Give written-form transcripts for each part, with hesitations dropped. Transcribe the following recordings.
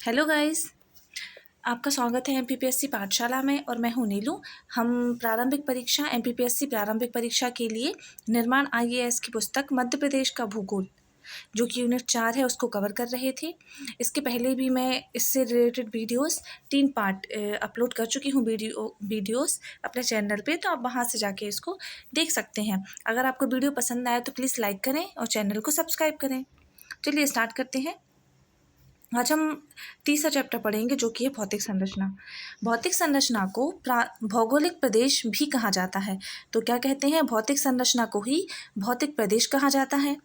Hello guys. आपका स्वागत है एमपीपीएससी पाठशाला में और मैं हूं नीलू। हम प्रारंभिक परीक्षा एमपीपीएससी प्रारंभिक परीक्षा के लिए निर्माण आईएएस की पुस्तक मध्य प्रदेश का भूगोल जो कि यूनिट 4 है उसको कवर कर रहे थे। इसके पहले भी मैं इससे रिलेटेड वीडियोस 3 पार्ट अपलोड कर चुकी हूं वीडियोस अपने चैनल पे, तो आप वहां से जाके इसको देख सकते हैं। अगर आपको वीडियो पसंद आए तो प्लीज़ लाइक करें और चैनल को सब्सक्राइब करें। चलिए स्टार्ट करते हैं। आज हम तीसरा चैप्टर पढ़ेंगे जो कि है भौतिक संरचना। भौतिक संरचना को भौगोलिक प्रदेश भी कहा जाता है। तो क्या कहते हैं, भौतिक संरचना को ही भौतिक प्रदेश कहा जाता है।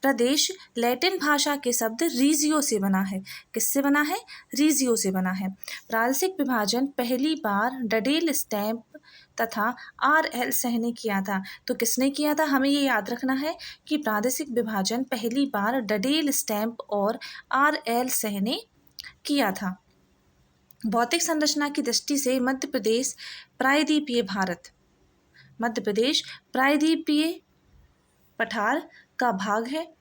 प्रदेश लैटिन भाषा के शब्द रीजियो से बना है। किससे बना है? रीजियो से बना है। प्रादेशिक विभाजन पहली बार डडेल स्टैम्प तथा आर.एल. सह ने किया था। तो किसने किया था? हमें ये याद रखना है कि प्रादेशिक विभाजन पहली बार डडेल स्टैम्प और आर.एल. सह ने किया था। भौतिक संरचना की दृष्टि से मध्य प्रदेश प्रायद्वीपीय भारत, मध्य प्रदेश प्रायद्वीपीय पठार का भाग है।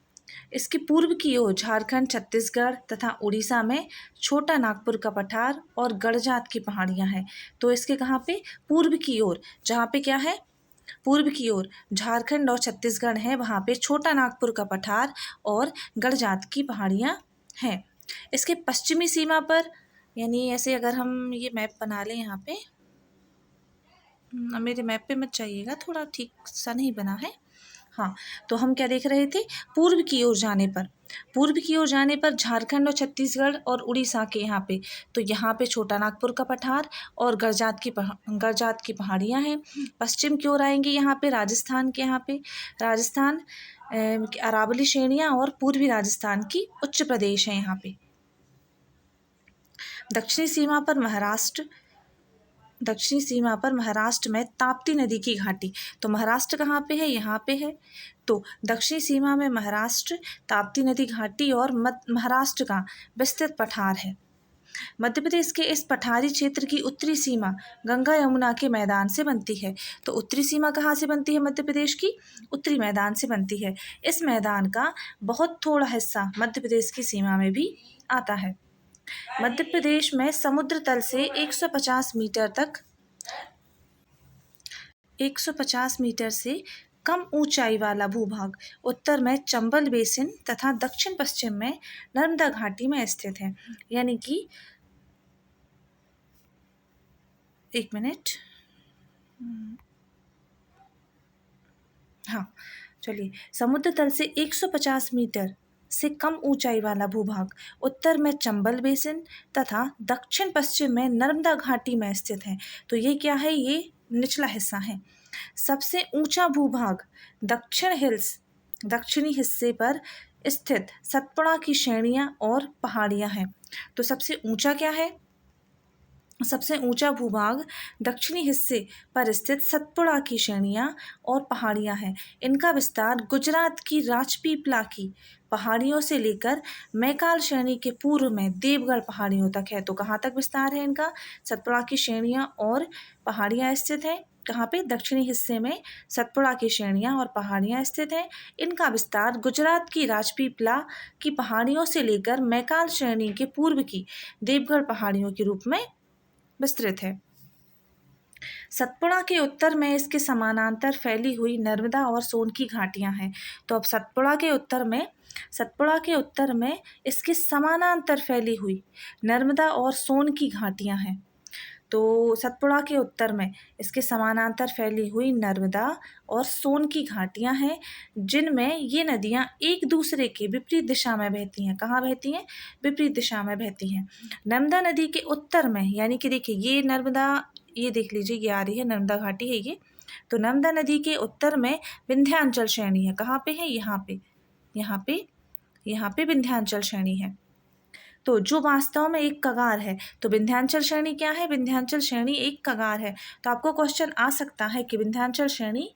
इसके पूर्व की ओर झारखंड, छत्तीसगढ़ तथा उड़ीसा में छोटा नागपुर का पठार और गड़जात की पहाड़ियां हैं। तो इसके कहाँ पे? पूर्व की ओर, जहाँ पे क्या है? पूर्व की ओर झारखंड और छत्तीसगढ़ है, वहाँ पे छोटा नागपुर का पठार और गड़जात की पहाड़ियाँ हैं। इसके पश्चिमी सीमा पर, यानी ऐसे अगर हम ये मैप बना लें यहाँ पे, मेरे मैप पे मत जाइएगा, थोड़ा ठीक सा नहीं बना है। हाँ, तो हम क्या देख रहे थे? पूर्व की ओर जाने पर, पूर्व की ओर जाने पर झारखंड और छत्तीसगढ़ और उड़ीसा के यहाँ पे, तो यहाँ पे छोटा नागपुर का पठार और गड़जात की पहाड़ियाँ हैं। पश्चिम की ओर आएंगे यहाँ पे राजस्थान के, यहाँ पे राजस्थान की अरावली श्रेणियाँ और पूर्वी राजस्थान की उच्च प्रदेश है यहाँ पे। दक्षिणी सीमा पर महाराष्ट्र में ताप्ती नदी की घाटी। तो महाराष्ट्र कहाँ पे है? यहाँ पे है। तो दक्षिणी सीमा में महाराष्ट्र, ताप्ती नदी घाटी और महाराष्ट्र का विस्तृत पठार है। मध्य प्रदेश के इस पठारी क्षेत्र की उत्तरी सीमा गंगा यमुना के मैदान से बनती है। तो उत्तरी सीमा कहाँ से बनती है? मध्य प्रदेश की उत्तरी मैदान से बनती है। इस मैदान का बहुत थोड़ा हिस्सा मध्य प्रदेश की सीमा में भी आता है। मध्य प्रदेश में समुद्र तल से 150 मीटर से कम ऊंचाई वाला भूभाग उत्तर में चंबल बेसिन तथा दक्षिण पश्चिम में नर्मदा घाटी में स्थित है। यानी कि एक मिनट, हाँ चलिए, समुद्र तल से 150 मीटर से कम ऊंचाई वाला भूभाग उत्तर में चंबल बेसिन तथा दक्षिण पश्चिम में नर्मदा घाटी में स्थित है। तो ये क्या है? ये निचला हिस्सा है। सबसे ऊंचा भूभाग दक्षिणी हिस्से पर स्थित सतपुड़ा की श्रेणियां और पहाड़ियां हैं। तो सबसे ऊंचा क्या है? सबसे ऊंचा भूभाग दक्षिणी हिस्से पर स्थित सतपुड़ा की श्रेणियां और पहाड़ियां हैं। इनका विस्तार गुजरात की राजपीपला की पहाड़ियों से लेकर मैकाल श्रेणी के पूर्व में देवगढ़ पहाड़ियों तक है। तो कहाँ तक विस्तार है इनका? सतपुड़ा की श्रेणियां और पहाड़ियां स्थित हैं। कहाँ पे? दक्षिणी हिस्से में सतपुड़ा की श्रेणियां और पहाड़ियां स्थित हैं। इनका विस्तार गुजरात की राजपीपला की पहाड़ियों से लेकर मैकाल श्रेणी के पूर्व की देवगढ़ पहाड़ियों के रूप में विस्तृत है। सतपुड़ा के उत्तर में इसके समानांतर फैली हुई नर्मदा और सोन की घाटियां हैं। तो अब सतपुड़ा के उत्तर में इसके समानांतर फैली हुई नर्मदा और सोन की घाटियां हैं। तो सतपुड़ा के उत्तर में इसके समानांतर फैली हुई नर्मदा और सोन की घाटियां हैं, जिनमें ये नदियां एक दूसरे के विपरीत दिशा में बहती हैं। कहाँ बहती हैं? विपरीत दिशा में बहती हैं। नर्मदा नदी के उत्तर में, यानी कि देखिए ये नर्मदा, ये देख लीजिए, ये आ रही है नर्मदा घाटी है ये। तो नर्मदा नदी के उत्तर में विंध्याचल श्रेणी है। कहाँ पे है? यहाँ पे विंध्याचल श्रेणी है। तो जो वास्तव में एक कगार है, तो विंध्याचल श्रेणी क्या है? विंध्याचल श्रेणी एक कगार है। तो आपको क्वेश्चन आ सकता है कि विंध्याचल श्रेणी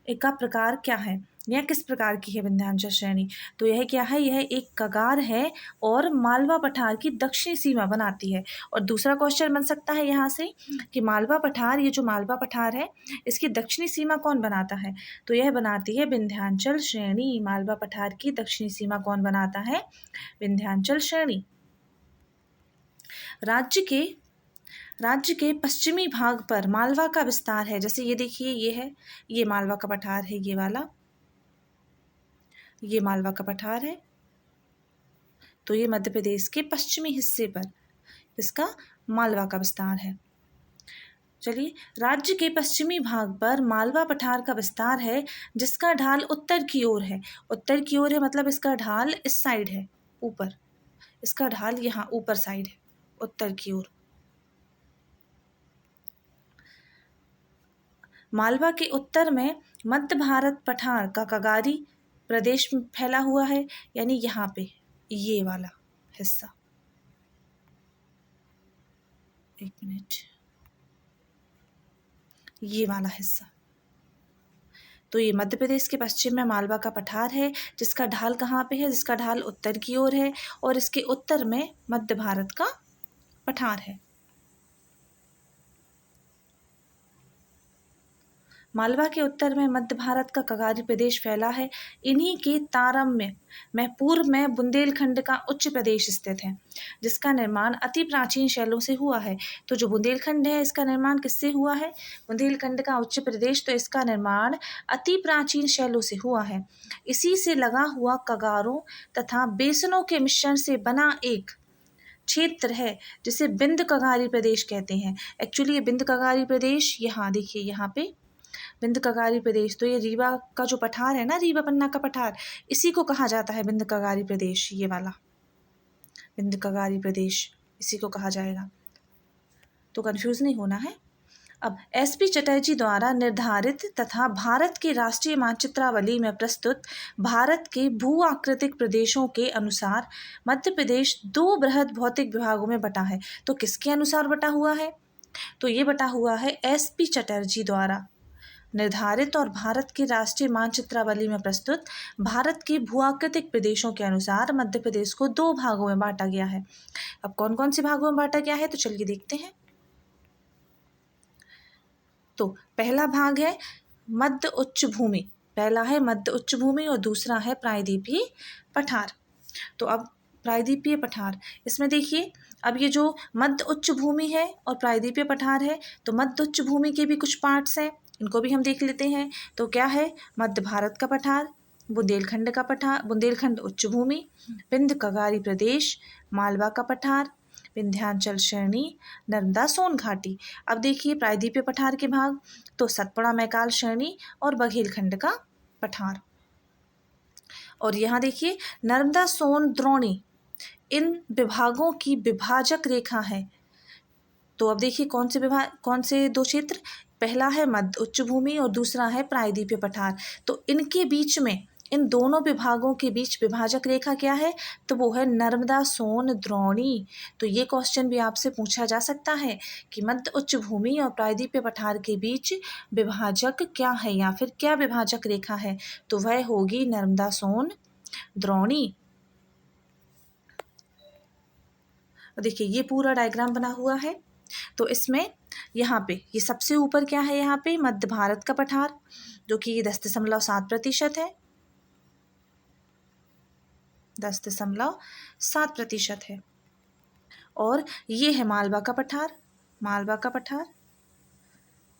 का प्रकार क्या है या किस प्रकार की है विंध्याचल श्रेणी? तो यह क्या है? यह एक कगार है और मालवा पठार की दक्षिणी सीमा बनाती है। और दूसरा क्वेश्चन बन सकता है यहाँ से कि मालवा पठार, ये जो मालवा पठार है इसकी दक्षिणी सीमा कौन बनाता है? तो यह बनाती है विंध्याचल श्रेणी। मालवा पठार की दक्षिणी सीमा कौन बनाता है? विंध्याचल श्रेणी। राज्य के पश्चिमी भाग पर मालवा का विस्तार है। जैसे ये देखिए, ये है, ये मालवा का पठार है, ये वाला, ये मालवा का पठार है। तो ये मध्य प्रदेश के पश्चिमी हिस्से पर इसका मालवा का विस्तार है। चलिए, राज्य के पश्चिमी भाग पर मालवा पठार का विस्तार है, जिसका ढाल उत्तर की ओर है। उत्तर की ओर है मतलब इसका ढाल इस साइड है, ऊपर, इसका ढाल यहाँ ऊपर साइड है, उत्तर की ओर। मालवा के उत्तर में मध्य भारत पठार का कगारी प्रदेश में फैला हुआ है, यानी यहाँ पे ये वाला हिस्सा। एक मिनट, ये वाला हिस्सा। तो ये मध्य प्रदेश के पश्चिम में मालवा का पठार है, जिसका ढाल कहाँ पे है, जिसका ढाल उत्तर की ओर है, और इसके उत्तर में मध्य भारत का पठार है। मालवा के उत्तर में मध्य भारत का कगारी प्रदेश फैला है। इन्हीं के तारतम्य में पूर्व में बुंदेलखंड का उच्च प्रदेश स्थित है, जिसका निर्माण अति प्राचीन शैलों से हुआ है। तो जो बुंदेलखंड है, इसका निर्माण किससे हुआ है? बुंदेलखंड का उच्च प्रदेश, तो इसका निर्माण अति प्राचीन शैलों से हुआ है। इसी से लगा हुआ कगारों तथा बेसनों के मिश्रण से बना एक क्षेत्र है, जिसे बिंद कगारी प्रदेश कहते हैं। एक्चुअली ये बिंद कगारी प्रदेश, यहाँ देखिए, यहाँ पे बिंद कगारी प्रदेश, तो ये रीवा का जो पठार है ना, रीवा पन्ना का पठार, इसी को कहा जाता है बिंद कगारी प्रदेश। ये वाला बिंद कगारी प्रदेश, इसी को कहा जाएगा, तो कंफ्यूज नहीं होना है। अब एसपी चटर्जी द्वारा निर्धारित तथा भारत के राष्ट्रीय मानचित्रावली में प्रस्तुत भारत के भू आकृतिक प्रदेशों के अनुसार मध्य प्रदेश 2 बृहद भौतिक विभागों में बटा है। तो किसके अनुसार बटा हुआ है? तो ये बटा हुआ है एसपी चटर्जी द्वारा निर्धारित और भारत के राष्ट्रीय मानचित्रावली में प्रस्तुत भारत के भूआकृतिक प्रदेशों के अनुसार मध्य प्रदेश को 2 भागों में बांटा गया है। अब कौन कौन से भागों में बांटा गया है, तो चलिए देखते हैं। तो पहला भाग है मध्य उच्च भूमि, पहला है मध्य उच्च भूमि और दूसरा है प्रायद्वीपीय पठार। तो अब प्रायद्वीपीय पठार, इसमें देखिए, अब ये जो मध्य उच्च भूमि है और प्रायद्वीपीय पठार है, तो मध्य उच्च भूमि के भी कुछ पार्ट्स हैं, इनको भी हम देख लेते हैं। तो क्या है? मध्य भारत का पठार, बुंदेलखंड का पठार, बुंदेलखंड उच्च भूमि, बिंद कगारी प्रदेश, मालवा का पठार, विंध्याचल श्रेणी, नर्मदा सोन घाटी। अब देखिए प्रायद्वीपीय पठार के भाग, तो सतपुड़ा मैकाल श्रेणी और बघेलखंड का पठार। और यहाँ देखिए नर्मदा सोन द्रोणी, इन विभागों की विभाजक रेखा है। तो अब देखिए कौन से 2 क्षेत्र, पहला है मध्य उच्च भूमि और दूसरा है प्रायद्वीपीय पठार। तो इनके बीच में, इन दोनों विभागों के बीच विभाजक रेखा क्या है? तो वो है नर्मदा सोन द्रोणी। तो ये क्वेश्चन भी आपसे पूछा जा सकता है कि मध्य उच्च भूमि और प्रायद्वीपीय पठार के बीच विभाजक क्या है, या फिर क्या विभाजक रेखा है? तो वह होगी नर्मदा सोन द्रोणी। देखिए ये पूरा डायग्राम बना हुआ है। तो इसमें यहाँ पे ये सबसे ऊपर क्या है, यहाँ पे मध्य भारत का पठार, जो कि 10.7% है, 10.7% है। और ये है मालवा का पठार, मालवा का पठार,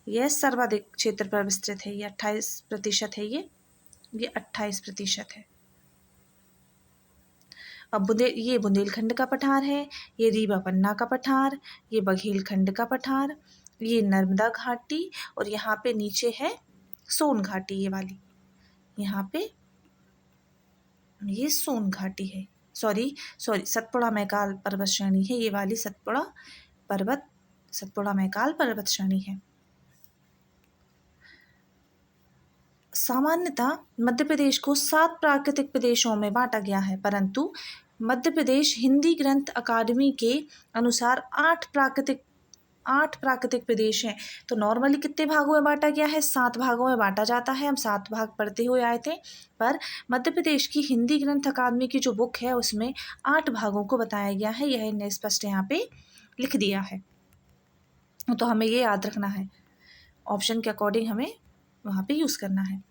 यह सर्वाधिक क्षेत्र पर विस्तृत है, ये 28% है, ये 28% है। अब ये बुंदेलखंड का पठार है, ये रीवा पन्ना का पठार, ये बघेलखंड का पठार, ये नर्मदा घाटी, और यहाँ पे नीचे है सोन घाटी, ये वाली, यहाँ पे ये सोन घाटी है, सॉरी सतपुड़ा मैकाल पर्वत श्रेणी है, ये वाली सतपुड़ा मैकाल पर्वत श्रेणी है। सामान्यतः मध्य प्रदेश को 7 प्राकृतिक प्रदेशों में बांटा गया है, परंतु मध्य प्रदेश हिंदी ग्रंथ अकादमी के अनुसार 8 प्राकृतिक प्रदेश हैं। तो नॉर्मली कितने भागों में बांटा गया है? 7 भागों में बांटा जाता है। हम 7 भाग पढ़ते हुए आए थे, पर मध्य प्रदेश की हिंदी ग्रंथ अकादमी की जो बुक है उसमें 8 भागों को बताया गया है। यह इन्हें स्पष्ट यहाँ पे लिख दिया है, तो हमें ये याद रखना है, ऑप्शन के अकॉर्डिंग हमें वहाँ पे यूज़ करना है।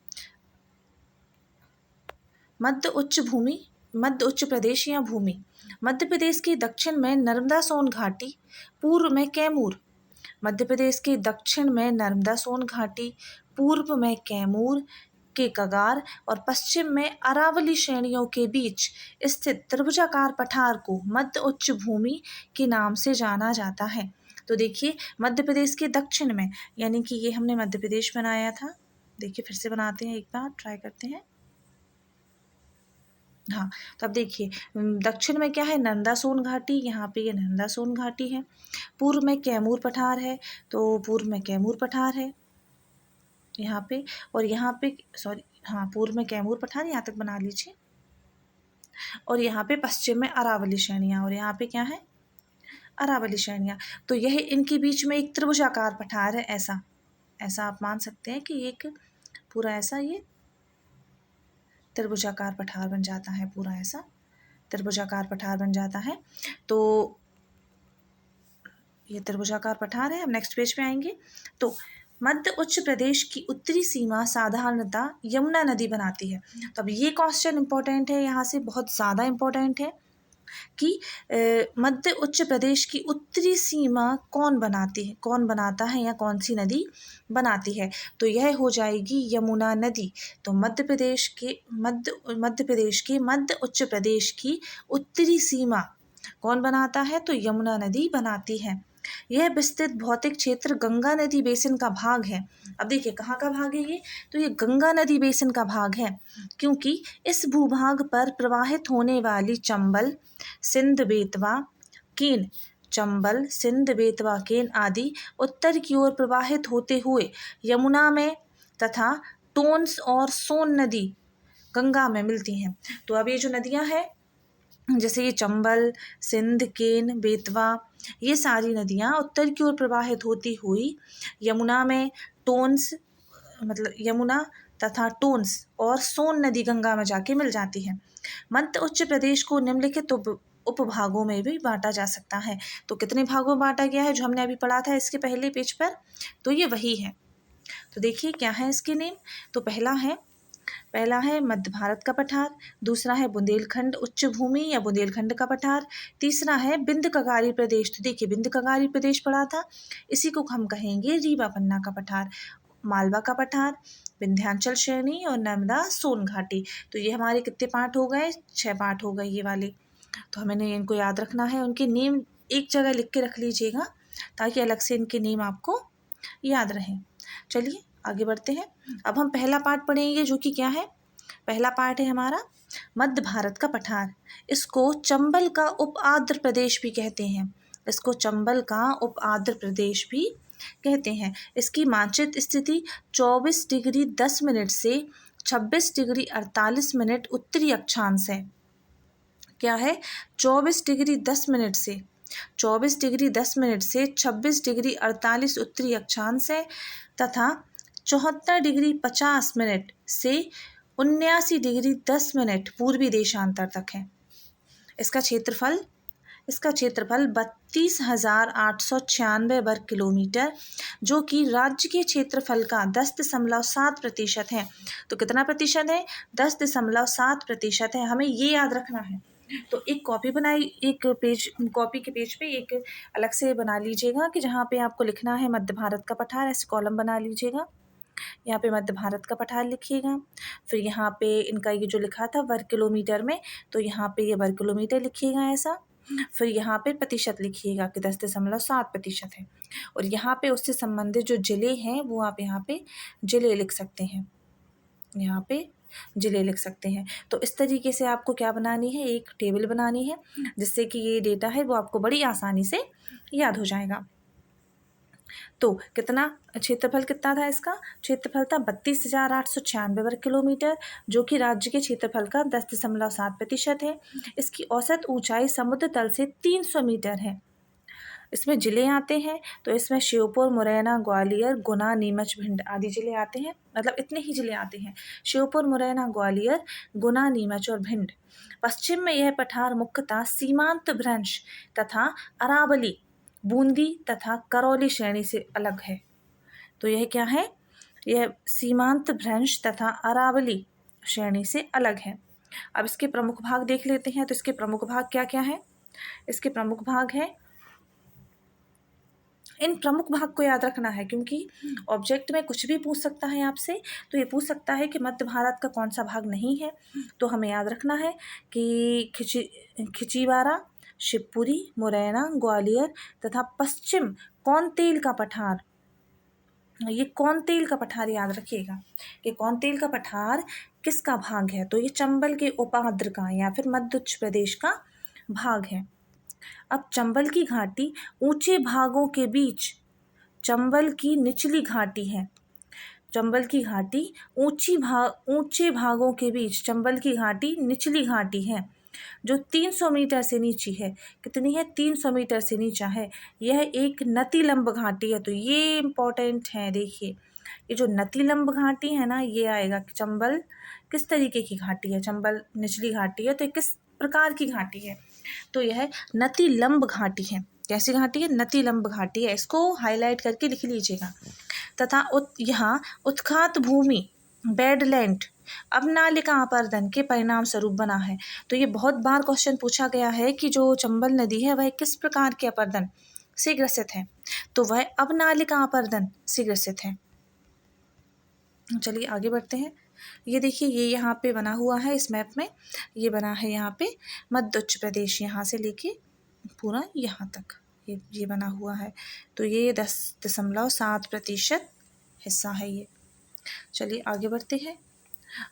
मध्य उच्च भूमि मध्य उच्च प्रदेश या भूमि। मध्य प्रदेश के दक्षिण में नर्मदा सोन घाटी, पूर्व में कैमूर। मध्य प्रदेश के दक्षिण में नर्मदा सोन घाटी, पूर्व में कैमूर के कगार और पश्चिम में अरावली श्रेणियों के बीच स्थित त्रिभुजाकार पठार को मध्य उच्च भूमि के नाम से जाना जाता है। तो देखिए मध्य प्रदेश के दक्षिण में, यानी कि ये हमने मध्य प्रदेश बनाया था। देखिए फिर से बनाते हैं, एक बार ट्राई करते हैं। हाँ, तो अब देखिए दक्षिण में क्या है, नर्मदा सोन घाटी, यहाँ पे ये नर्मदा सोन घाटी है। पूर्व में कैमूर पठार है, तो पूर्व में कैमूर पठार है यहाँ पे, और यहाँ पे सॉरी हाँ पूर्व में कैमूर पठार, यहाँ तक बना लीजिए। और यहाँ पे पश्चिम में अरावली श्रेणियाँ, और यहाँ पे क्या है, अरावली श्रेणियाँ। तो यह इनके बीच में एक त्रिभुजाकार पठार है, ऐसा ऐसा आप मान सकते हैं कि एक पूरा ऐसा ये त्रिभुजाकार पठार बन जाता है, पूरा ऐसा त्रिभुजाकार पठार बन जाता है। तो ये त्रिभुजाकार पठार है। अब नेक्स्ट पेज पे आएंगे तो मध्य उच्च प्रदेश की उत्तरी सीमा साधारणतः यमुना नदी बनाती है। तो अब ये क्वेश्चन इंपॉर्टेंट है, यहाँ से बहुत ज़्यादा इंपॉर्टेंट है कि मध्य उच्च प्रदेश की उत्तरी सीमा कौन बनाती है, कौन बनाता है या कौन सी नदी बनाती है। तो यह हो जाएगी यमुना नदी। तो मध्य प्रदेश के मध्य उच्च प्रदेश की उत्तरी सीमा कौन बनाता है, तो यमुना नदी बनाती है। यह विस्तृत भौतिक क्षेत्र गंगा नदी बेसिन का भाग है। अब देखिए कहाँ का भाग है ये, तो ये गंगा नदी बेसिन का भाग है, क्योंकि इस भूभाग पर प्रवाहित होने वाली चंबल, सिंध, बेतवा, केन, चंबल, सिंध, बेतवा, केन आदि उत्तर की ओर प्रवाहित होते हुए यमुना में तथा टोन्स और सोन नदी गंगा में मिलती हैं। तो अब ये जो नदियाँ हैं, जैसे ये चंबल, सिंध, केन, बेतवा, ये सारी नदियाँ उत्तर की ओर प्रवाहित होती हुई यमुना में टोन्स, मतलब यमुना तथा टोन्स और सोन नदी गंगा में जाके मिल जाती है। मध्य उच्च प्रदेश को निम्नलिखित उपभागों में भी बांटा जा सकता है। तो कितने भागों में बांटा गया है, जो हमने अभी पढ़ा था इसके पहले पेज पर, तो ये वही है। तो देखिए क्या है इसके नेम। तो पहला है मध्य भारत का पठार, दूसरा है बुंदेलखंड उच्च भूमि या बुंदेलखंड का पठार, तीसरा है बिंद कगारी प्रदेश। तो देखिए बिंद कगारी प्रदेश पढ़ा था, इसी को हम कहेंगे रीवा पन्ना का पठार, मालवा का पठार, विंध्याचल श्रेणी और नर्मदा सोन घाटी। तो ये हमारे कितने पार्ट हो गए, 6 पार्ट हो गए ये वाले। तो हमें इनको याद रखना है, उनके नेम एक जगह लिख के रख लीजिएगा ताकि अलग से इनके नेम आपको याद रहें। चलिए आगे बढ़ते हैं। अब हम पहला पार्ट पढ़ेंगे, जो कि क्या है, पहला पार्ट है हमारा मध्य भारत का पठार। इसको चंबल का उप आर्द्र प्रदेश भी कहते हैं, इसको चंबल का उप आर्द्र प्रदेश भी कहते हैं। इसकी मानचित्र स्थिति 24 डिग्री 10 मिनट से 26 डिग्री 48 मिनट उत्तरी अक्षांश है। क्या है, 24 डिग्री 10 मिनट से 26 डिग्री 48 उत्तरी अक्षांश है तथा 74 डिग्री 50 मिनट से 79 डिग्री 10 मिनट पूर्वी देशांतर तक है। इसका क्षेत्रफल 32,896 वर्ग किलोमीटर, जो कि राज्य के क्षेत्रफल का 10.7% है। तो कितना प्रतिशत है, 10.7% है। हमें ये याद रखना है। तो एक कॉपी बनाई, एक पेज, कॉपी के पेज पे एक अलग से बना लीजिएगा कि जहाँ पे आपको लिखना है मध्य भारत का पठार, ऐसे कॉलम बना लीजिएगा। यहाँ पे मध्य भारत का पठार लिखिएगा, फिर यहाँ पे इनका ये जो लिखा था वर्ग किलोमीटर में, तो यहाँ पे ये वर्ग किलोमीटर लिखिएगा ऐसा। फिर यहाँ पे प्रतिशत लिखिएगा कि 10.7% है। और यहाँ पे उससे संबंधित जो जिले हैं वो आप यहाँ पे जिले लिख सकते हैं, यहाँ पे जिले लिख सकते हैं। तो इस तरीके से आपको क्या बनानी है, एक टेबल बनानी है, जिससे कि ये डेटा है वो आपको बड़ी आसानी से याद हो जाएगा। तो कितना क्षेत्रफल कितना था, इसका क्षेत्रफल था 32,896 वर्ग किलोमीटर, जो कि राज्य के क्षेत्रफल का 10.7% है। इसकी औसत ऊंचाई समुद्र तल से 300 मीटर है। इसमें जिले आते हैं, तो इसमें श्योपुर, मुरैना, ग्वालियर, गुना, नीमच, भिंड आदि जिले आते हैं। मतलब इतने ही जिले आते हैं, श्योपुर, मुरैना, ग्वालियर, गुना, नीमच और भिंड। पश्चिम में यह पठार मुख्यतः सीमांत भ्रंश तथा अरावली, बूंदी तथा करौली श्रेणी से अलग है। तो यह क्या है, यह सीमांत भ्रंश तथा अरावली श्रेणी से अलग है। अब इसके प्रमुख भाग देख लेते हैं। तो इसके प्रमुख भाग क्या क्या हैं? इसके प्रमुख भाग हैं, इन प्रमुख भाग को याद रखना है क्योंकि ऑब्जेक्ट में कुछ भी पूछ सकता है आपसे। तो ये पूछ सकता है कि मध्य भारत का कौन सा भाग नहीं है, तो हमें याद रखना है कि खिचीवाड़ा, शिवपुरी, मुरैना, ग्वालियर तथा पश्चिम कौंतेल का पठार। ये कौंतेल का पठार याद रखिएगा कि कौंतेल का पठार किसका भाग है? तो ये चंबल के उपाद्र का या फिर मध्य उत्तर प्रदेश का भाग है। अब चंबल की घाटी ऊंचे भागों के बीच, चंबल की निचली घाटी है। चंबल की घाटी ऊंचे भागों के बीच, चंबल की घाटी निचली घाटी है जो 300 मीटर से नीची है। कितनी है? 300 मीटर से नीचा है। यह एक नतिलंब घाटी है। तो ये इम्पोर्टेंट है, देखिए ये जो नतिलंब घाटी है ना, ये आएगा चंबल किस तरीके की घाटी है? चंबल निचली घाटी है, तो किस प्रकार की घाटी है? तो यह नतिलंब घाटी है। कैसी घाटी है? नतिलंब घाटी है। इसको हाईलाइट करके लिख लीजिएगा। तथा यहाँ उत्खात भूमि बेडलैंड अवनालिका अपर्दन के परिणाम स्वरूप बना है। तो ये बहुत बार क्वेश्चन पूछा गया है कि जो चंबल नदी है वह किस प्रकार के अपर्दन से ग्रसित है? तो वह अवनालिका अपर्दन से ग्रसित है। चलिए आगे बढ़ते हैं। ये देखिए, ये यहाँ पे बना हुआ है इस मैप में, ये बना है यहाँ पे मध्य उत्तर प्रदेश, यहाँ से लेके पूरा यहाँ तक ये बना हुआ है। तो ये 10.7% हिस्सा है ये। चलिए आगे बढ़ते हैं।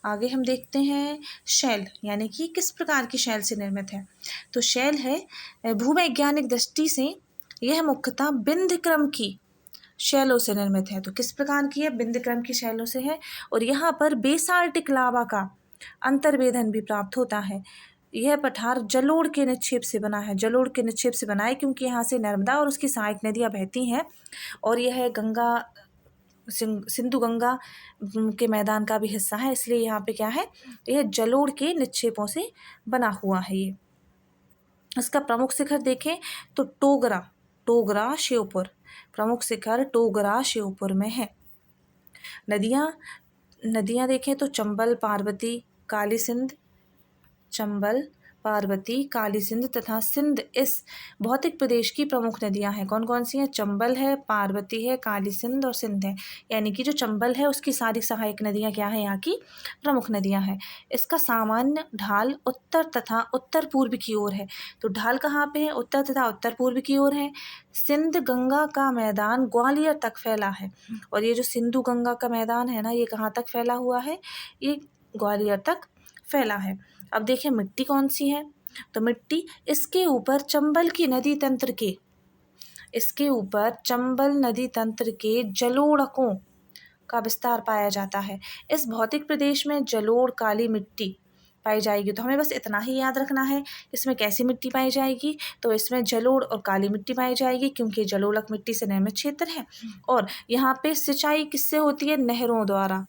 आगे हम देखते हैं शैल, यानी कि किस प्रकार की शैल से निर्मित है। तो शैल है भूवैज्ञानिक दृष्टि से यह मुख्यतः बिंद क्रम की शैलों से निर्मित है। तो किस प्रकार की है? बिंद क्रम की शैलों से है। और यहाँ पर बेसाल्टिक लावा का अंतर्वेधन भी प्राप्त होता है। यह पठार जलोढ़ के निक्षेप से बना है। जलोढ़ के निक्षेप से बना है क्योंकि यहाँ से नर्मदा और उसकी सहायक नदियाँ बहती हैं और यह गंगा सिंधु गंगा के मैदान का भी हिस्सा है, इसलिए यहाँ पे क्या है? यह जलोढ़ के निक्षेपों से बना हुआ है ये। इसका प्रमुख शिखर देखें तो टोगरा श्योपुर, प्रमुख शिखर टोगरा श्योपुर में है। नदियाँ देखें तो चंबल, पार्वती, काली सिंध, चंबल, पार्वती, काली सिंध तथा सिंध इस भौतिक प्रदेश की प्रमुख नदियां हैं। कौन कौन सी हैं? चंबल है, पार्वती है, काली सिंध और सिंध है। यानी कि जो चंबल है उसकी सारी सहायक नदियां क्या हैं? यहाँ की प्रमुख नदियां हैं। इसका सामान्य ढाल उत्तर तथा उत्तर पूर्व की ओर है। तो ढाल कहाँ पे है? उत्तर तथा उत्तर पूर्व की ओर है। सिंध गंगा का मैदान ग्वालियर तक फैला है और ये जो सिंधु गंगा का मैदान है ना, ये कहाँ तक फैला हुआ है? ये ग्वालियर तक फैला है। अब देखें मिट्टी कौन सी है? तो मिट्टी इसके ऊपर चंबल नदी तंत्र के जलोढ़कों का विस्तार पाया जाता है। इस भौतिक प्रदेश में जलोढ़ काली मिट्टी पाई जाएगी। तो हमें बस इतना ही याद रखना है, इसमें कैसी मिट्टी पाई जाएगी? तो इसमें जलोढ़ और काली मिट्टी पाई जाएगी क्योंकि जलोढ़क मिट्टी से निर्मित क्षेत्र है। और यहाँ पे सिंचाई किससे होती है? नहरों द्वारा।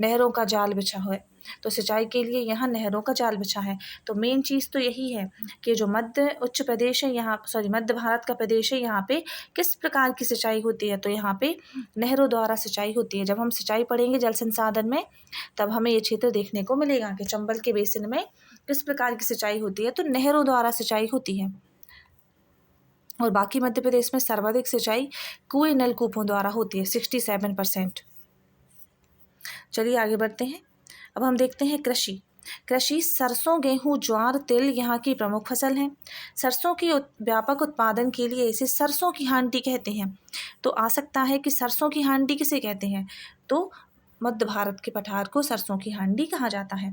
नहरों का जाल बिछा है, तो सिंचाई के लिए यहाँ नहरों का जाल बिछा है। तो मेन चीज़ तो यही है कि जो मध्य भारत का प्रदेश है, यहाँ पे किस प्रकार की सिंचाई होती है? तो यहाँ पे नहरों द्वारा सिंचाई होती है। जब हम सिंचाई पढ़ेंगे जल संसाधन में, तब हमें ये क्षेत्र देखने को मिलेगा कि चंबल के बेसिन में किस प्रकार की सिंचाई होती है। तो नहरों द्वारा सिंचाई होती है। और बाकी मध्य प्रदेश में सर्वाधिक सिंचाई कुएं नलकूपों द्वारा होती है, 67%। चलिए आगे बढ़ते हैं। अब हम देखते हैं कृषि सरसों, गेहूं, ज्वार, तिल यहाँ की प्रमुख फसल हैं। सरसों की व्यापक उत्पादन के लिए इसे सरसों की हांडी कहते हैं। तो आ सकता है कि सरसों की हांडी किसे कहते हैं? तो मध्य भारत के पठार को सरसों की हांडी कहा जाता है।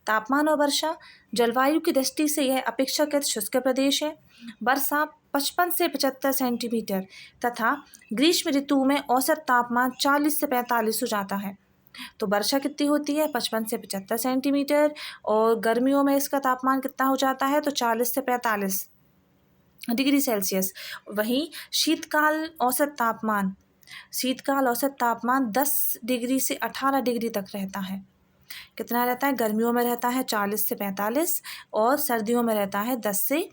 तापमान और वर्षा, जलवायु की दृष्टि से यह अपेक्षाकृत शुष्क प्रदेश है। वर्षा 55 से 75 सेंटीमीटर तथा ग्रीष्म ऋतु में औसत तापमान 40 से 45 हो जाता है। तो वर्षा कितनी होती है? 55 से 75 सेंटीमीटर। और गर्मियों में इसका तापमान कितना हो जाता है? तो 40 से 45 डिग्री सेल्सियस। वहीं शीतकाल औसत तापमान 10 डिग्री से 18 डिग्री तक रहता है। कितना रहता है? गर्मियों में रहता है 40 से 45 और सर्दियों में रहता है 10 से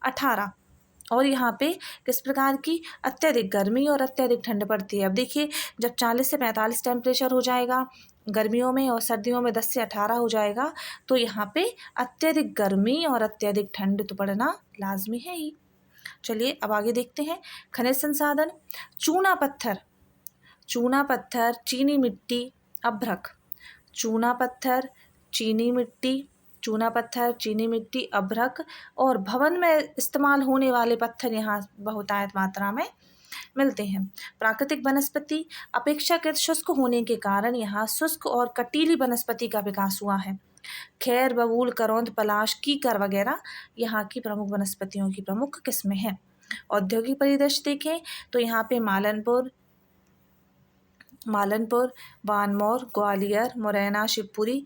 18। और यहाँ पे किस प्रकार की अत्यधिक गर्मी और अत्यधिक ठंड पड़ती है। अब देखिए, जब 40 से 45 टेम्परेचर हो जाएगा गर्मियों में और सर्दियों में 10 से 18 हो जाएगा, तो यहाँ पे अत्यधिक गर्मी और अत्यधिक ठंड तो पड़ना लाजमी है ही। चलिए अब आगे देखते हैं। खनिज संसाधन, चूना पत्थर, चूना पत्थर, चीनी मिट्टी, अभ्रक, चूना पत्थर, चीनी मिट्टी, चूना पत्थर, चीनी मिट्टी, अभ्रक और भवन में इस्तेमाल होने वाले पत्थर यहाँ बहुतायत मात्रा में मिलते हैं। प्राकृतिक वनस्पति, अपेक्षाकृत शुष्क होने के कारण यहाँ शुष्क और कटीली वनस्पति का विकास हुआ है। खैर, बबूल, करौंद, पलाश, कीकर वगैरह यहाँ की प्रमुख वनस्पतियों की प्रमुख किस्में हैं। औद्योगिक परिदृश्य देखें तो यहाँ पे मालनपुर, बानमौर, ग्वालियर, मुरैना, शिवपुरी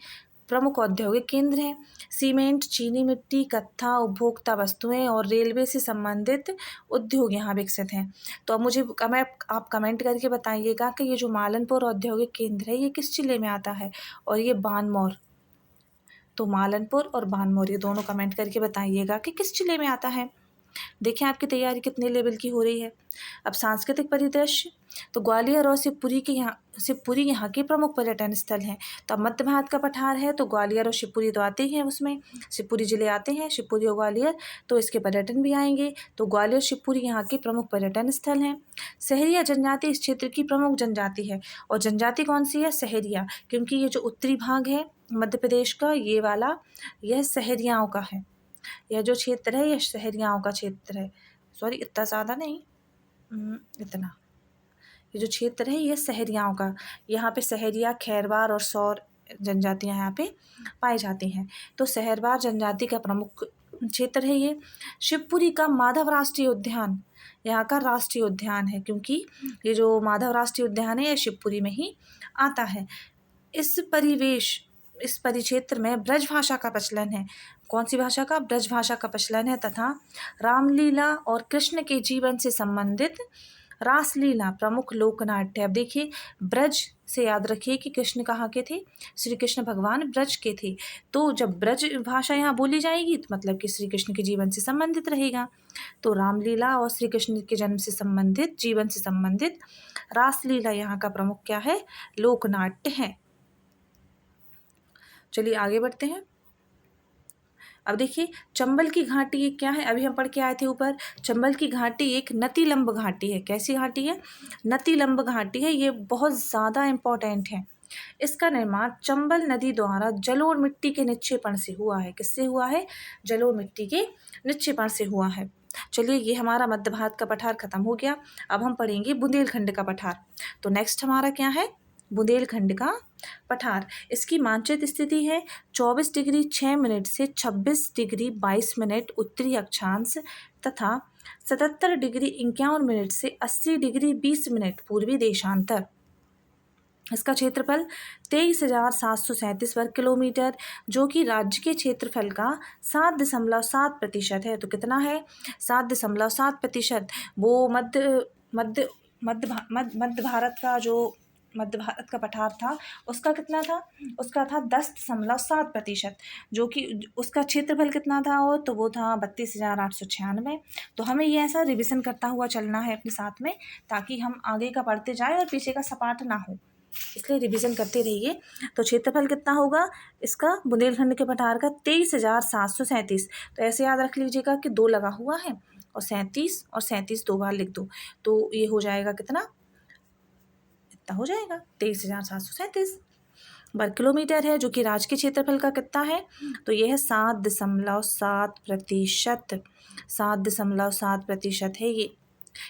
प्रमुख औद्योगिक केंद्र हैं। सीमेंट, चीनी मिट्टी, कत्था, उपभोक्ता वस्तुएं और रेलवे से संबंधित उद्योग यहाँ विकसित हैं। तो अब मुझे आप कमेंट करके बताइएगा कि ये जो मालनपुर औद्योगिक केंद्र है ये किस जिले में आता है, और ये बानमौर, तो मालनपुर और बानमौर ये दोनों कमेंट करके बताइएगा कि किस जिले में आता है। देखें आपकी तैयारी कितने लेवल की हो रही है। अब सांस्कृतिक परिदृश्य, तो ग्वालियर और शिवपुरी यहाँ के प्रमुख पर्यटन स्थल हैं। तो अब मध्य भारत का पठार है तो ग्वालियर और शिवपुरी तो आते ही हैं, उसमें शिवपुरी जिले आते हैं, शिवपुरी और ग्वालियर, तो इसके पर्यटन भी आएंगे। तो ग्वालियर शिवपुरी यहाँ के प्रमुख पर्यटन स्थल हैं। सहरिया जनजाति इस क्षेत्र की प्रमुख जनजाति है, और जनजाति कौन सी है? सहरिया, क्योंकि ये जो उत्तरी भाग है मध्य प्रदेश का ये वाला, यह सहरियाओं का है। यह जो क्षेत्र है यह सहरियाओं का क्षेत्र है। सॉरी, इतना ज़्यादा नहीं, इतना, ये जो क्षेत्र है ये सहरियाओं का, यहाँ पे सहरिया, खैरवार और सौर जनजातियाँ यहाँ पे पाई जाती हैं। तो सहरवार जनजाति का प्रमुख क्षेत्र है ये। शिवपुरी का माधव राष्ट्रीय उद्यान यहाँ का राष्ट्रीय उद्यान है, क्योंकि ये जो माधव राष्ट्रीय उद्यान है ये शिवपुरी में ही आता है। इस परिक्षेत्र में ब्रज भाषा का प्रचलन है। कौन सी भाषा का? ब्रज भाषा का प्रचलन है, तथा रामलीला और कृष्ण के जीवन से संबंधित रासलीला प्रमुख लोक नाट्य। अब देखिए, ब्रज से याद रखिए कि कृष्ण कहाँ के थे? श्री कृष्ण भगवान ब्रज के थे। तो जब ब्रज भाषा यहाँ बोली जाएगी तो मतलब कि श्री कृष्ण के जीवन से संबंधित रहेगा। तो रामलीला और श्री कृष्ण के जन्म से संबंधित, जीवन से संबंधित रासलीला यहाँ का प्रमुख क्या है? लोक नाट्य है। चलिए आगे बढ़ते हैं। अब देखिए, चंबल की घाटी ये क्या है? अभी हम पढ़ के आए थे ऊपर। चंबल की घाटी एक नतीलंब घाटी है। कैसी घाटी है? नतीलंब घाटी है। ये बहुत ज़्यादा इम्पोर्टेंट है। इसका निर्माण चंबल नदी द्वारा जलोढ़ मिट्टी के निक्षेपण से हुआ है। किससे हुआ है? जलोढ़ मिट्टी के निक्षेपण से हुआ है। चलिए, ये हमारा मध्य भारत का पठार खत्म हो गया। अब हम पढ़ेंगे बुंदेलखंड का पठार। तो नेक्स्ट हमारा क्या है? बुंदेलखंड का पठार। इसकी मानचित्र स्थिति है 24 डिग्री 6 मिनट से 26 डिग्री 22 मिनट उत्तरी अक्षांश तथा 77 डिग्री 51 मिनट से 80 डिग्री 20 मिनट पूर्वी देशांतर। इसका क्षेत्रफल 23,737 वर्ग किलोमीटर, जो कि राज्य के क्षेत्रफल का 7.7% है। तो कितना है? 7.7%। वो मध्य भारत का पठार था उसका कितना था? उसका था 10.7%, जो कि उसका क्षेत्रफल कितना था? वो तो वो था 32,896। तो हमें ये ऐसा रिवीजन करता हुआ चलना है अपने साथ में, ताकि हम आगे का पढ़ते जाएं और पीछे का सपाट ना हो, इसलिए रिवीजन करते रहिए। तो क्षेत्रफल कितना होगा इसका? बुंदेलखंड के पठार का 23,737। तो ऐसे याद रख लीजिएगा कि 2 लगा हुआ है और 37 2 बार लिख दो, तो ये हो जाएगा कितना? इतना हो जाएगा 23,737 वर्ग किलोमीटर है, जो कि राज्य के क्षेत्रफल का कितना है? तो यह है 7.7%। 7.7% है। ये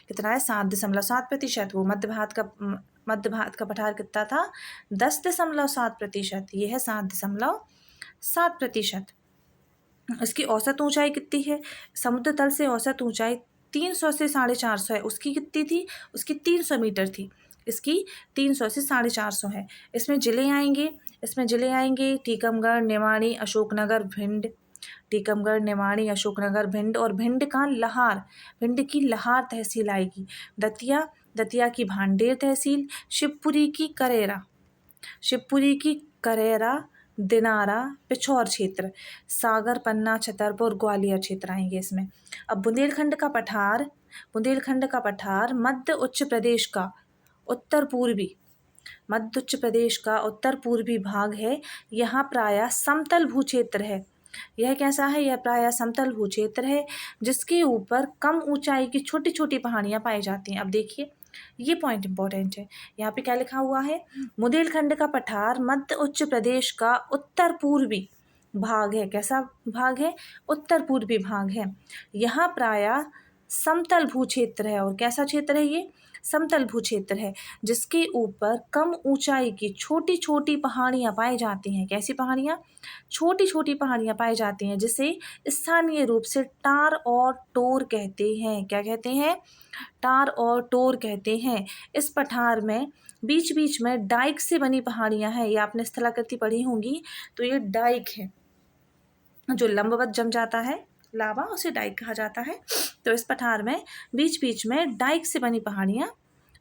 कितना है? 7.7%। वो मध्य भारत का पठार कितना था? 10.7%। ये है 7.7%। इसकी औसत ऊंचाई कितनी है? समुद्र तल से औसत ऊंचाई 300 से 450 है। उसकी कितनी थी? उसकी 300 मीटर थी। इसकी 300 से 450 है। इसमें जिले आएंगे टीकमगढ़, निमाड़ी, अशोकनगर, भिंड। टीकमगढ़, निमाड़ी, अशोकनगर, भिंड, और भिंड की लहार तहसील आएगी। दतिया की भांडेर तहसील, शिवपुरी की करेरा, दिनारा, पिछौर क्षेत्र, सागर, पन्ना, छतरपुर, ग्वालियर क्षेत्र आएंगे इसमें। अब बुंदेलखंड का पठार मध्य उच्च प्रदेश का उत्तर पूर्वी भाग है। यहाँ प्रायः समतल भूक्षेत्र है। यह कैसा है? यह प्रायः समतल भूक्षेत्र है जिसके ऊपर कम ऊंचाई की छोटी छोटी पहाड़ियाँ पाई जाती हैं। अब देखिए ये पॉइंट इंपॉर्टेंट है। यहाँ पे क्या लिखा हुआ है? बुंदेलखंड का पठार मध्य उच्च प्रदेश का उत्तर पूर्वी भाग है। कैसा भाग है? उत्तर पूर्वी भाग है। यहाँ प्रायः समतल भूक्षेत्र है। और कैसा क्षेत्र है ये? समतल भूक्षेत्र है जिसके ऊपर कम ऊंचाई की छोटी छोटी पहाड़ियाँ पाई जाती हैं। कैसी पहाड़ियाँ? छोटी छोटी पहाड़ियाँ पाई जाती हैं जिसे स्थानीय रूप से टार और टोर कहते हैं। क्या कहते हैं? टार और टोर कहते हैं। इस पठार में बीच बीच में डाइक से बनी पहाड़ियाँ हैं। ये आपने स्थलाकृति पढ़ी होंगी। तो ये डाइक है, जो लंबवत जम जाता है लावा, उसे डाइक कहा जाता है। तो इस पठार में बीच बीच में डाइक से बनी पहाड़ियाँ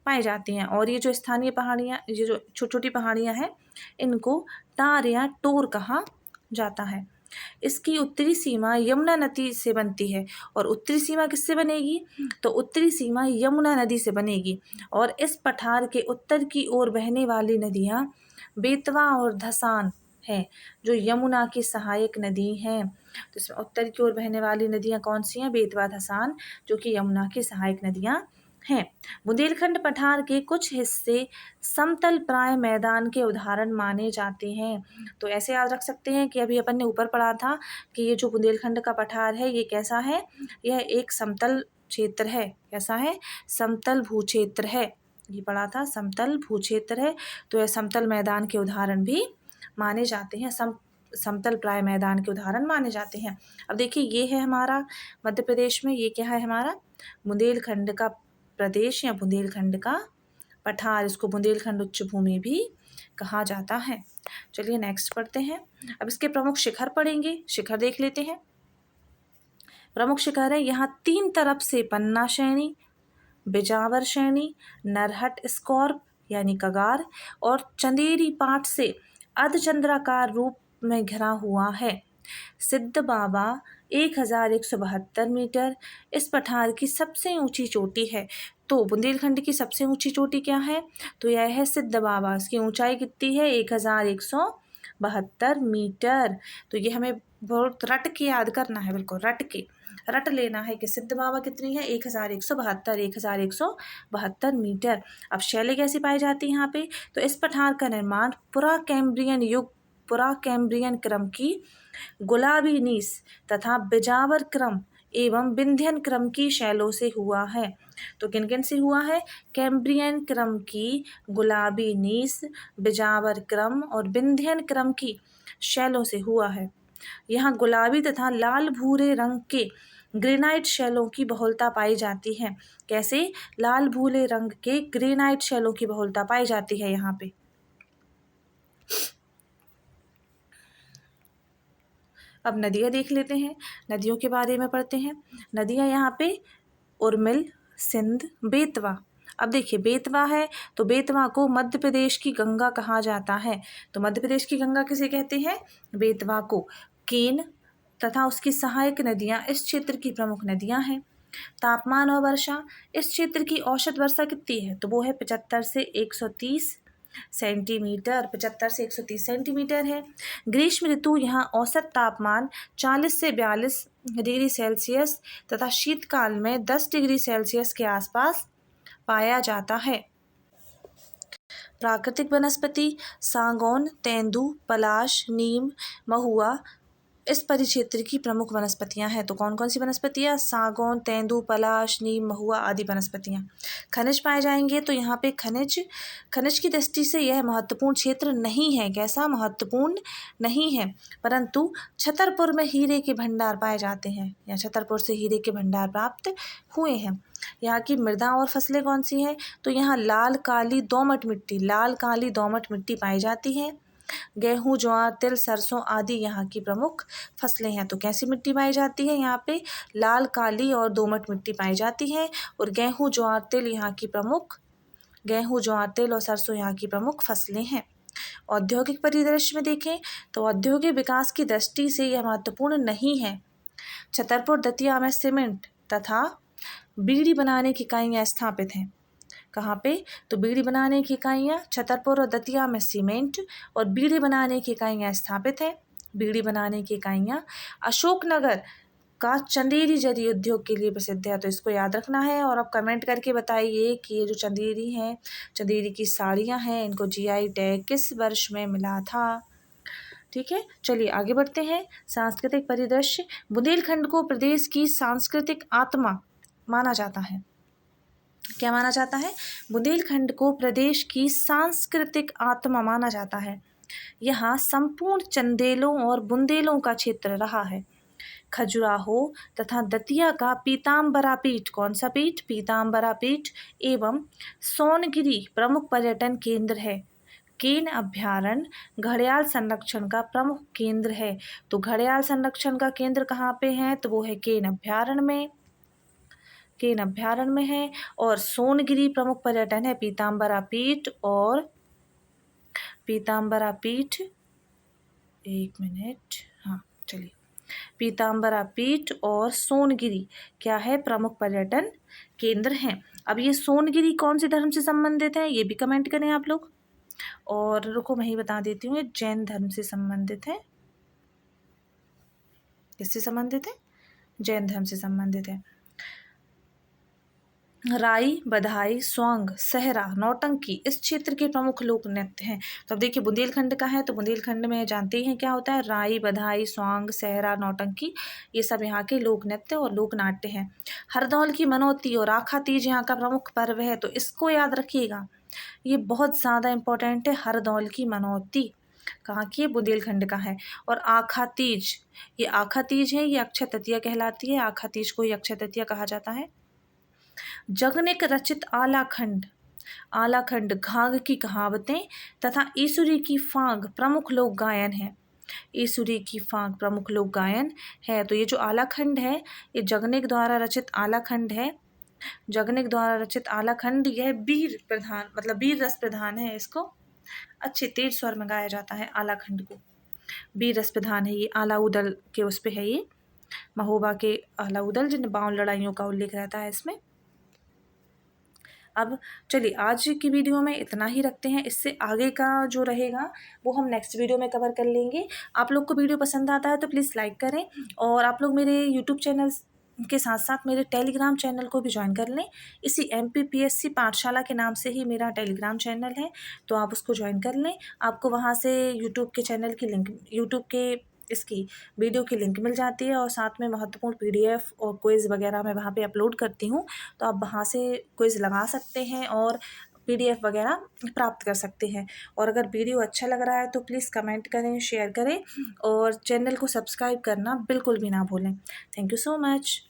पाई जाती हैं। और ये जो स्थानीय पहाड़ियाँ, ये जो छोटी छोटी पहाड़ियाँ हैं, इनको टार या टोर कहा जाता है। इसकी उत्तरी सीमा यमुना नदी से बनती है। और उत्तरी सीमा किससे बनेगी? तो उत्तरी सीमा यमुना नदी से बनेगी। और इस पठार के उत्तर की ओर बहने वाली नदियाँ बेतवा और धसान हैं, जो यमुना की सहायक नदी हैं। तो इसमें उत्तर की ओर बहने वाली नदियाँ कौन सी हैं? बेतवा, धसान, जो कि यमुना की सहायक नदियाँ हैं। बुंदेलखंड पठार के कुछ हिस्से समतल प्राय मैदान के उदाहरण माने जाते हैं। तो ऐसे याद रख सकते हैं कि अभी अपन ने ऊपर पढ़ा था कि ये जो बुंदेलखंड का पठार है ये कैसा है? यह एक समतल क्षेत्र है। कैसा है? समतल भूक्षेत्र है। ये पढ़ा था, समतल भूक्षेत्र है। तो यह समतल मैदान के उदाहरण भी माने जाते हैं। समतल प्राय मैदान के उदाहरण माने जाते हैं। अब देखिए ये है हमारा मध्य प्रदेश में, ये क्या है हमारा? बुंदेलखंड का प्रदेश या बुंदेलखंड का पठार। इसको बुंदेलखंड उच्च भूमि भी कहा जाता है। चलिए नेक्स्ट पढ़ते हैं। अब इसके प्रमुख शिखर पढ़ेंगे। शिखर देख लेते हैं। प्रमुख शिखर है यहाँ 3 तरफ से पन्ना श्रेणी, बिजावर श्रेणी, नरहट स्कॉर्प यानी कगार और चंदेरी पाट से अर्धचंद्राकार रूप में घिरा हुआ है। सिद्ध बाबा 1172 मीटर इस पठार की सबसे ऊंची चोटी है। तो बुंदेलखंड की सबसे ऊंची चोटी क्या है? तो यह है सिद्ध बाबा। इसकी ऊंचाई कितनी है? 1172 मीटर। तो ये हमें बहुत रट के याद करना है, बिल्कुल रट लेना है कि सिद्ध बाबा कितनी है? 1172 मीटर। अब शैलें कैसी पाई जाती है यहाँ पे? तो इस पठार का निर्माण पुरा कैम्ब्रियन क्रम की गुलाबी नीस तथा बिजावर क्रम एवं विंध्यन क्रम की शैलों से हुआ है। तो किन किन से हुआ है? कैम्ब्रियन क्रम की गुलाबी नीस, बिजावर क्रम और विंध्यन क्रम की शैलों से हुआ है। यहाँ गुलाबी तथा लाल भूरे रंग के ग्रेनाइट शैलों की बहुलता पाई जाती है। कैसे? लाल भूरे रंग के ग्रेनाइट शैलों की बहुलता पाई जाती है यहाँ पे। अब नदियाँ देख लेते हैं। नदियों के बारे में पढ़ते हैं। नदियाँ यहाँ पे उर्मिल, सिंध, बेतवा। अब देखिए बेतवा है तो बेतवा को मध्य प्रदेश की गंगा कहा जाता है। तो मध्य प्रदेश की गंगा किसे कहते हैं? बेतवा को। केन तथा उसकी सहायक नदियाँ इस क्षेत्र की प्रमुख नदियाँ हैं। तापमान और वर्षा, इस क्षेत्र की औसत वर्षा कितनी है? तो वो है 75 से 130 सेंटीमीटर। 75 से 130 सेंटीमीटर है। ग्रीष्म ऋतु यहाँ औसत तापमान 40 से 42 डिग्री सेल्सियस तथा शीतकाल में 10 डिग्री सेल्सियस के आसपास पाया जाता है। प्राकृतिक वनस्पति सागौन, तेंदू, पलाश, नीम, महुआ इस परिक्षेत्र की प्रमुख वनस्पतियां हैं। तो कौन कौन सी वनस्पतियां? सागौन, तेंदू, पलाश, नीम, महुआ आदि वनस्पतियां। खनिज पाए जाएंगे। तो यहाँ पे खनिज की दृष्टि से यह महत्वपूर्ण क्षेत्र नहीं है। कैसा? महत्वपूर्ण नहीं है। परंतु छतरपुर में हीरे के भंडार पाए जाते हैं, या छतरपुर से हीरे के भंडार प्राप्त हुए हैं। यहाँ की मृदा और फसलें कौन सी हैं? तो यहाँ लाल काली दोमट मिट्टी पाई जाती है। गेहूँ, ज्वार, तिल, सरसों आदि यहाँ की प्रमुख फसलें हैं। तो कैसी मिट्टी पाई जाती है? यहाँ पे लाल, काली और दोमट मिट्टी पाई जाती है। और गेहूँ, ज्वार, तिल और सरसों यहाँ की प्रमुख फसलें हैं। औद्योगिक परिदृश्य में देखें तो औद्योगिक विकास की दृष्टि से यह महत्वपूर्ण नहीं है। छतरपुर दतिया में सीमेंट तथा बीड़ी बनाने की इकाइयाँ स्थापित हैं। कहाँ पे? तो बीड़ी बनाने की इकाइयाँ छतरपुर और दतिया में सीमेंट और बीड़ी बनाने की इकाइयाँ स्थापित हैं। बीड़ी बनाने की इकाइयाँ अशोकनगर का चंदेरी जरी उद्योग के लिए प्रसिद्ध है, तो इसको याद रखना है। और आप कमेंट करके बताइए कि ये जो चंदेरी हैं, चंदेरी की साड़ियाँ हैं, इनको जीआई टैग किस वर्ष में मिला था। ठीक है, चलिए आगे बढ़ते हैं। सांस्कृतिक परिदृश्य, बुंदेलखंड को प्रदेश की सांस्कृतिक आत्मा माना जाता है। क्या माना जाता है? बुंदेलखंड को प्रदेश की सांस्कृतिक आत्मा माना जाता है। यहाँ संपूर्ण चंदेलों और बुंदेलों का क्षेत्र रहा है। खजुराहो तथा दतिया का पीताम्बरा पीठ, कौन सा पीठ? पीताम्बरा पीठ एवं सोनगिरी प्रमुख पर्यटन केंद्र है। केन अभ्यारण्य घड़ियाल संरक्षण का प्रमुख केंद्र है। तो घड़ियाल संरक्षण का केंद्र कहाँ पे है? तो वो है केन अभ्यारण्य में, केन अभ्यारण्य में है। और सोनगिरी प्रमुख पर्यटन है पीताम्बरा पीठ और पीताम्बरा पीठ, एक मिनट, हाँ चलिए, पीताम्बरा पीठ और सोनगिरी क्या है? प्रमुख पर्यटन केंद्र हैं। अब ये सोनगिरी कौन से धर्म से संबंधित है, ये भी कमेंट करें आप लोग। और रुको मैं ही बता देती हूँ, ये जैन धर्म से संबंधित है। किससे संबंधित है? जैन धर्म से संबंधित है। राई, बधाई, स्वांग, सहरा, नौटंकी इस क्षेत्र के प्रमुख लोक नृत्य हैं। तो अब देखिए बुंदेलखंड का है, तो बुंदेलखंड में जानते हैं क्या होता है? राई, बधाई, स्वांग, सहरा, नौटंकी, ये सब यहाँ के लोक नृत्य और लोक नाट्य हैं। हरदौल की मनौती और आखा तीज यहाँ का प्रमुख पर्व है, तो इसको याद रखिएगा, ये बहुत ज़्यादा इम्पोर्टेंट है। हरदौल की मनौती कहाँ की है? बुंदेलखंड का है। और आखा तीज, ये आखा तीज है, ये अक्षय तृतीया कहलाती है। आखा तीज को ही अक्षय तृतीया कहा जाता है। जगनिक रचित आलाखंड, आलाखंड घाघ की कहावतें तथा ईसुरी की फाग प्रमुख लोक गायन है। ईसुरी की फाग प्रमुख लोक गायन है। तो ये जो आलाखंड है, ये जगनिक द्वारा रचित आलाखंड है। जगनिक द्वारा रचित आलाखंड, यह वीर प्रधान, मतलब वीर रस प्रधान है। इसको अच्छे तेज स्वर में गाया जाता है आलाखंड को। वीर रस प्रधान है ये, आलाउदल के उस पे है ये, महोबा के आलाउदल, जिन 52 लड़ाइयों का उल्लेख रहता है इसमें। अब चलिए आज की वीडियो में इतना ही रखते हैं। इससे आगे का जो रहेगा वो हम नेक्स्ट वीडियो में कवर कर लेंगे। आप लोग को वीडियो पसंद आता है तो प्लीज़ लाइक करें, और आप लोग मेरे यूट्यूब चैनल के साथ साथ मेरे टेलीग्राम चैनल को भी ज्वाइन कर लें। इसी MPPSC पाठशाला के नाम से ही मेरा टेलीग्राम चैनल है, तो आप उसको ज्वाइन कर लें। आपको वहाँ से यूट्यूब के चैनल की लिंक, यूट्यूब के इसकी वीडियो की लिंक मिल जाती है, और साथ में महत्वपूर्ण PDF और क्विज़ वगैरह मैं वहाँ पे अपलोड करती हूँ, तो आप वहाँ से क्विज़ लगा सकते हैं और PDF वगैरह प्राप्त कर सकते हैं। और अगर वीडियो अच्छा लग रहा है तो प्लीज़ कमेंट करें, शेयर करें, और चैनल को सब्सक्राइब करना बिल्कुल भी ना भूलें। Thank you so much.